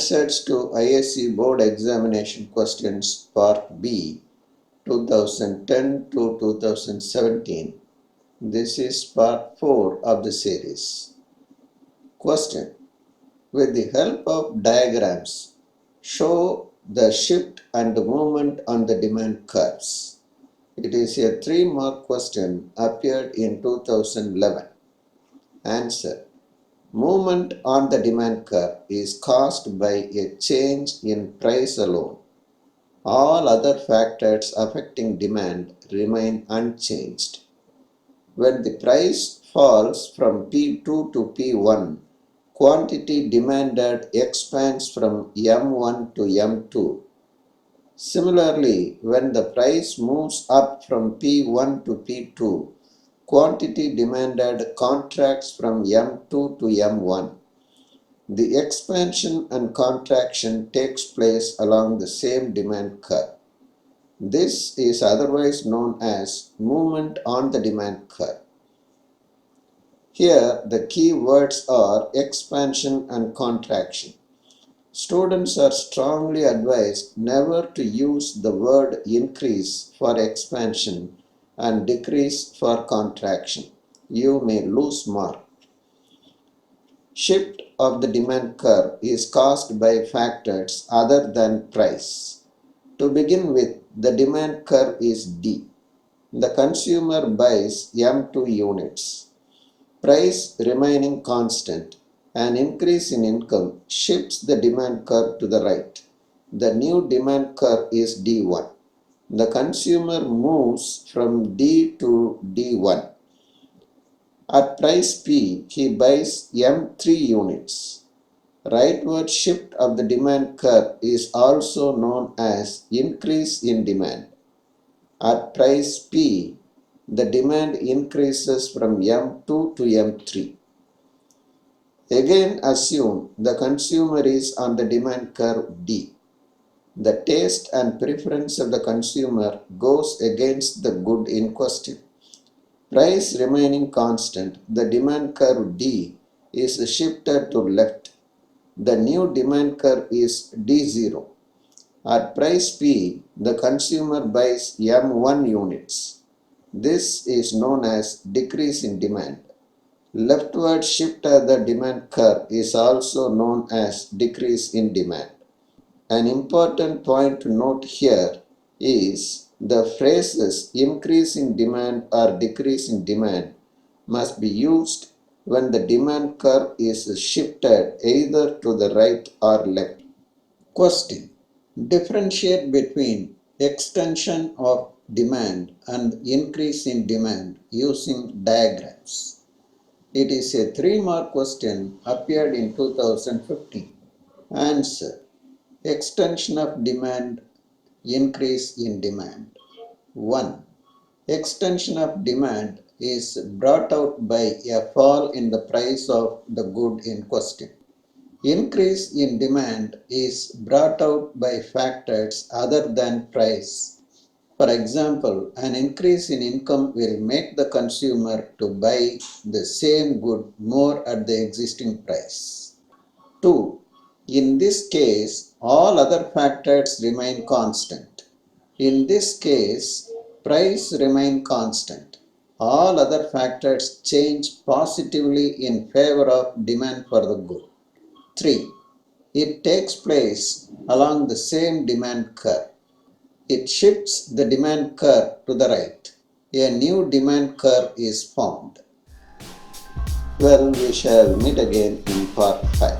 Answers to ISC Board Examination Questions Part B 2010 to 2017. This is Part 4 of the series. Question. With the help of diagrams, show the shift and movement on the demand curves. It is a 3-mark question appeared in 2011. Answer. Movement on the demand curve is caused by a change in price alone. All other factors affecting demand remain unchanged. When the price falls from P2 to P1, quantity demanded expands from M1 to M2. Similarly, when the price moves up from P1 to P2, quantity demanded contracts from M2 to M1. The expansion and contraction takes place along the same demand curve. This is otherwise known as movement on the demand curve. Here, the key words are expansion and contraction. Students are strongly advised never to use the word increase for expansion and decrease for contraction. You may lose mark. Shift of the demand curve is caused by factors other than price. To begin with, the demand curve is D. The consumer buys M2 units. Price remaining constant, an increase in income shifts the demand curve to the right. The new demand curve is D1. The consumer moves from D to D1. At price P, he buys M3 units. Rightward shift of the demand curve is also known as increase in demand. At price P, the demand increases from M2 to M3. Again assume the consumer is on the demand curve D. The taste and preference of the consumer goes against the good in question. Price remaining constant, the demand curve D is shifted to left. The new demand curve is D0. At price P, the consumer buys M1 units. This is known as decrease in demand. Leftward shift of the demand curve is also known as decrease in demand. An important point to note here is the phrases increase in demand or decrease in demand must be used when the demand curve is shifted either to the right or left. Question. Differentiate between extension of demand and increase in demand using diagrams. It is a 3-mark question appeared in 2015. Answer. Extension of demand, increase in demand. 1. Extension of demand is brought out by a fall in the price of the good in question. Increase in demand is brought out by factors other than price. For example, an increase in income will make the consumer to buy the same good more at the existing price. 2. In this case, all other factors remain constant. In this case, price remains constant. All other factors change positively in favor of demand for the good. 3. It takes place along the same demand curve. It shifts the demand curve to the right. A new demand curve is formed. Well, we shall meet again in part 5.